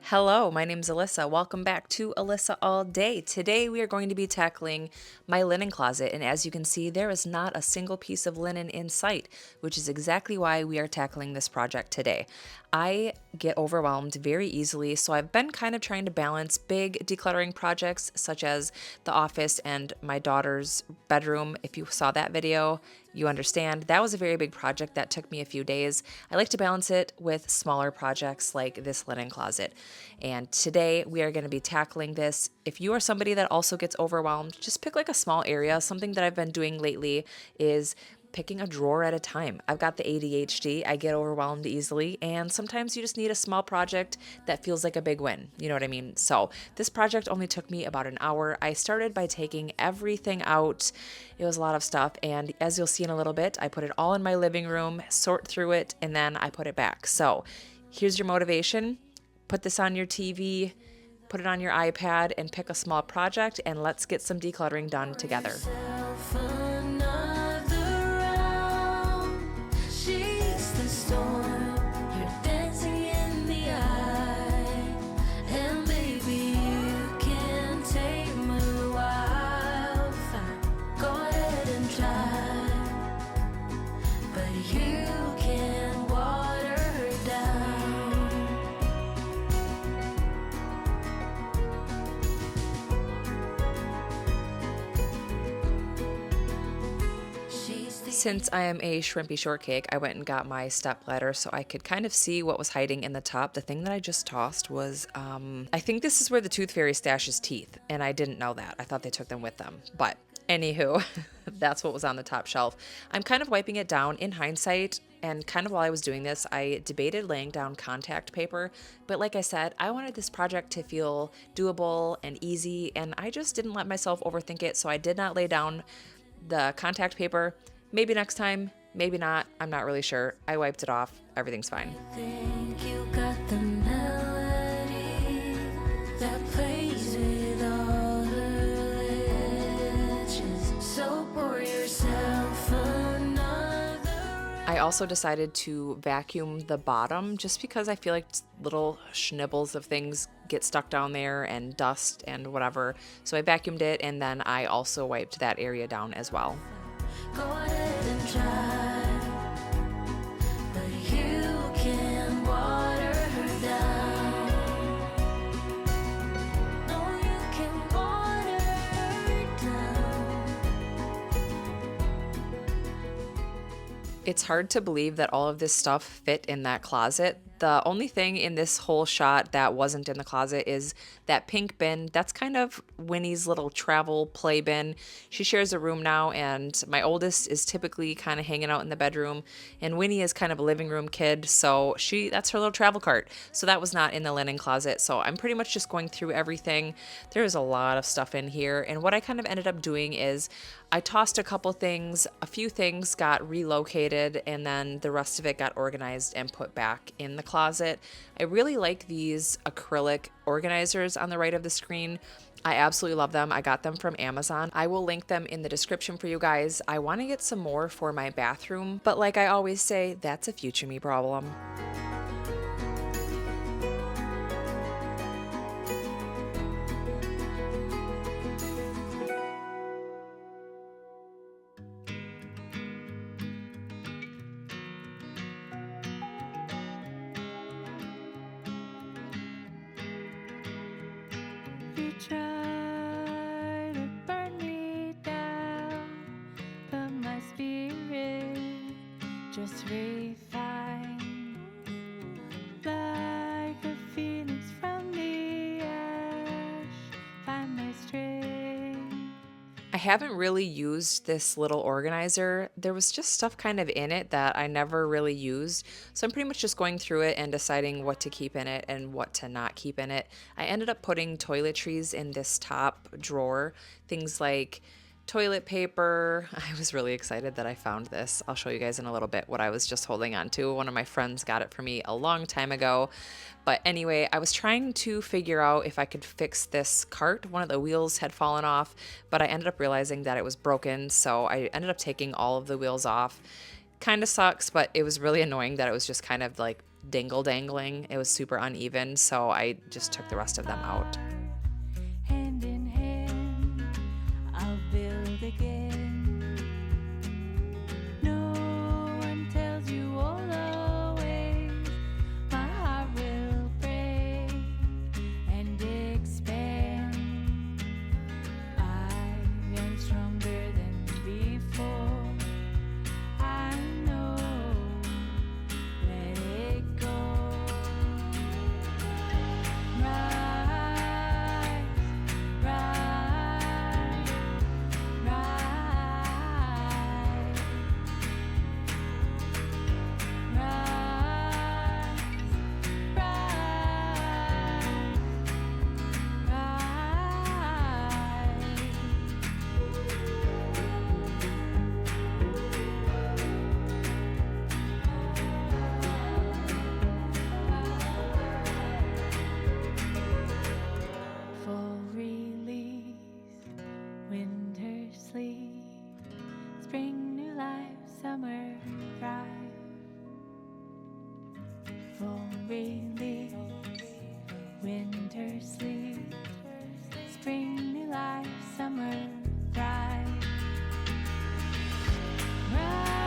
Hello, my name's Alyssa. Welcome back to Alyssa All Day. Today we are going to be tackling my linen closet, and as you can see, there is not a single piece of linen in sight, which is exactly why we are tackling this project today. I get overwhelmed very easily, so I've been kind of trying to balance big decluttering projects such as the office and my daughter's bedroom. If you saw that video, you understand that was a very big project that took me a few days. I like to balance it with smaller projects like this linen closet. And today we are going to be tackling this. If you are somebody that also gets overwhelmed, just pick like a small area. Something that I've been doing lately is picking a drawer at a time. I've got the ADHD, I get overwhelmed easily, and sometimes you just need a small project that feels like a big win. You know what I mean? So this project only took me about an hour. I started by taking everything out. It was a lot of stuff, and as you'll see in a little bit, I put it all in my living room, sort through it, and then I put it back. So here's your motivation. Put this on your TV, put it on your iPad, and pick a small project, and let's get some decluttering done together. Since I am a shrimpy shortcake, I went and got my step ladder so I could kind of see what was hiding in the top. The thing that I just tossed was, I think this is where the tooth fairy stashes teeth, and I didn't know that. I thought they took them with them. But anywho, that's what was on the top shelf. I'm kind of wiping it down in hindsight, and kind of while I was doing this, I debated laying down contact paper. But like I said, I wanted this project to feel doable and easy, and I just didn't let myself overthink it, so I did not lay down the contact paper. Maybe next time, maybe not. I'm not really sure. I wiped it off. Everything's fine. I think you got the melody that plays with all her ledges. So pour yourself another. I also decided to vacuum the bottom just because I feel like little schnibbles of things get stuck down there and dust and whatever. So I vacuumed it, and then I also wiped that area down as well. Go ahead and try, but you can water her down. No, you can water her down. It's hard to believe that all of this stuff fit in that closet. The only thing in this whole shot that wasn't in the closet is that pink bin. That's kind of Winnie's little travel play bin. She shares a room now, and my oldest is typically kind of hanging out in the bedroom, and Winnie is kind of a living room kid, so that's her little travel cart. So that was not in the linen closet. So I'm pretty much just going through everything. There is a lot of stuff in here, and what I kind of ended up doing is I tossed a couple things, a few things got relocated, and then the rest of it got organized and put back in the closet. I really like these acrylic organizers on the right of the screen. I absolutely love them. I got them from Amazon. I will link them in the description for you guys. I want to get some more for my bathroom, but like I always say, that's a future me problem. You try to burn me down, but my spirit just refine like a phoenix from the ash. Find my strength. I haven't really used this little organizer. There was just stuff kind of in it that I never really used. So I'm pretty much just going through it and deciding what to keep in it and what to not keep in it. I ended up putting toiletries in this top drawer. Things like toilet paper. I was really excited that I found this. I'll show you guys in a little bit what I was just holding on to. One of my friends got it for me a long time ago. But anyway, I was trying to figure out if I could fix this cart. One of the wheels had fallen off, but I ended up realizing that it was broken. So I ended up taking all of the wheels off. Kind of sucks, but it was really annoying that it was just kind of like dingle dangling. It was super uneven, so I just took the rest of them out. Hand in hand, I'll build again. No one tells you all the ways my heart will break and expand. I am stronger than before. I know. Let it go. Rise, rise, rise, full release, winter sleep, spring new life, summer thrive. Full release, winter sleep, spring new life, summer thrive. Rise,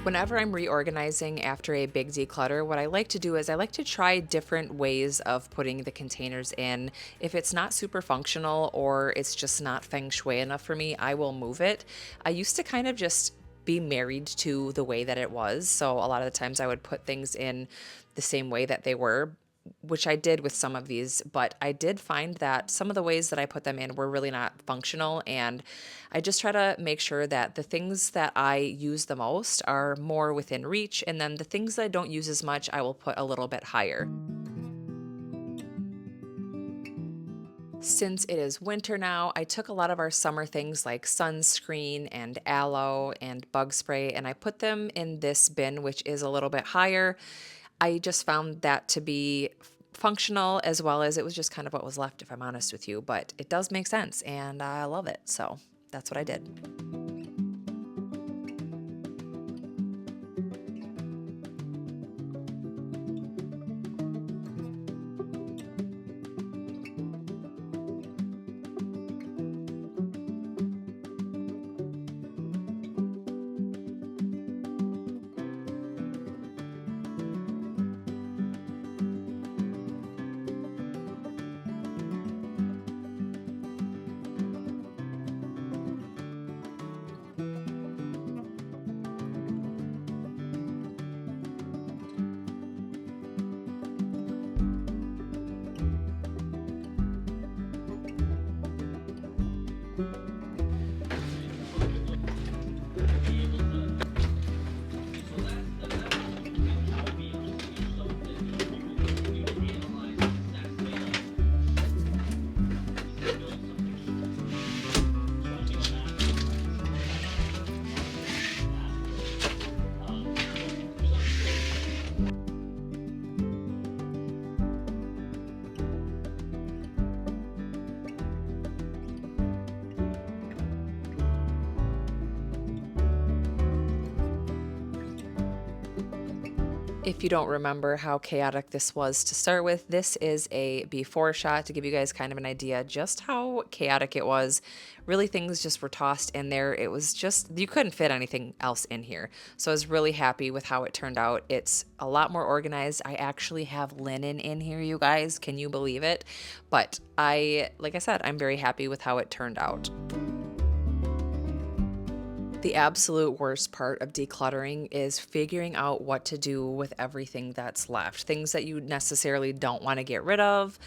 Whenever I'm reorganizing after a big declutter, what I like to do is I like to try different ways of putting the containers in. If it's not super functional or it's just not feng shui enough for me, I will move it. I used to kind of just be married to the way that it was. So a lot of the times I would put things in the same way that they were, which I did with some of these, but I did find that some of the ways that I put them in were really not functional. And I just try to make sure that the things that I use the most are more within reach. And then the things that I don't use as much, I will put a little bit higher. Since it is winter now, I took a lot of our summer things like sunscreen and aloe and bug spray, and I put them in this bin, which is a little bit higher. I just found that to be functional, as well as it was just kind of what was left, if I'm honest with you, but it does make sense and I love it. So that's what I did. If you don't remember how chaotic this was to start with, this is a before shot to give you guys kind of an idea just how chaotic it was. Really, things just were tossed in there. It was just, you couldn't fit anything else in here. So I was really happy with how it turned out. It's a lot more organized. I actually have linen in here, you guys. Can you believe it? But like I said, I'm very happy with how it turned out. The absolute worst part of decluttering is figuring out what to do with everything that's left. Things that you necessarily don't want to get rid of,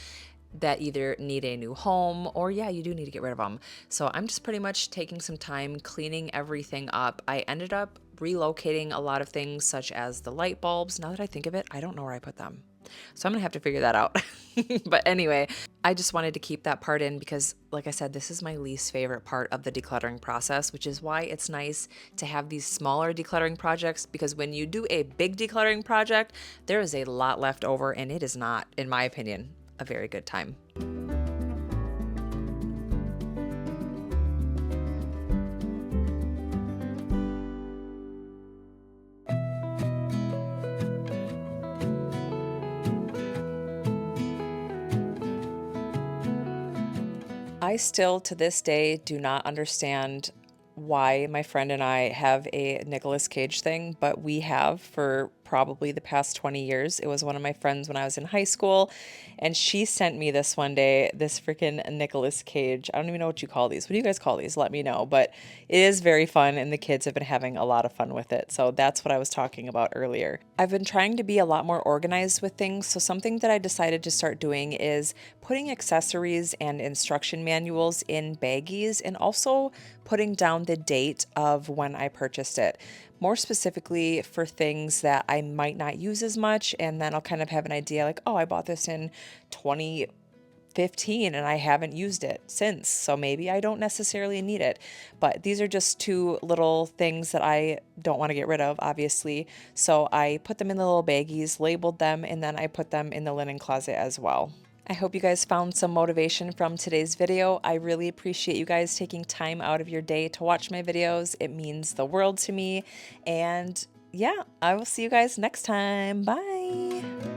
that either need a new home or, yeah, you do need to get rid of them. So I'm just pretty much taking some time cleaning everything up. I ended up relocating a lot of things, such as the light bulbs. Now that I think of it, I don't know where I put them. So I'm gonna have to figure that out. But anyway, I just wanted to keep that part in because, like I said, this is my least favorite part of the decluttering process, which is why it's nice to have these smaller decluttering projects, because when you do a big decluttering project, there is a lot left over and it is not, in my opinion, a very good time. I still, to this day, do not understand why my friend and I have a Nicolas Cage thing, but we have for probably the past 20 years. It was one of my friends when I was in high school, and she sent me this one day, this freaking Nicolas Cage. I don't even know what you call these. What do you guys call these? Let me know. But it is very fun, and the kids have been having a lot of fun with it. So that's what I was talking about earlier. I've been trying to be a lot more organized with things. So something that I decided to start doing is putting accessories and instruction manuals in baggies, and also putting down the date of when I purchased it. More specifically for things that I might not use as much, and then I'll kind of have an idea like, oh, I bought this in 2015 and I haven't used it since, so maybe I don't necessarily need it. But these are just two little things that I don't want to get rid of, obviously. So I put them in the little baggies, labeled them, and then I put them in the linen closet as well. I hope you guys found some motivation from today's video. I really appreciate you guys taking time out of your day to watch my videos. It means the world to me. And yeah, I will see you guys next time. Bye.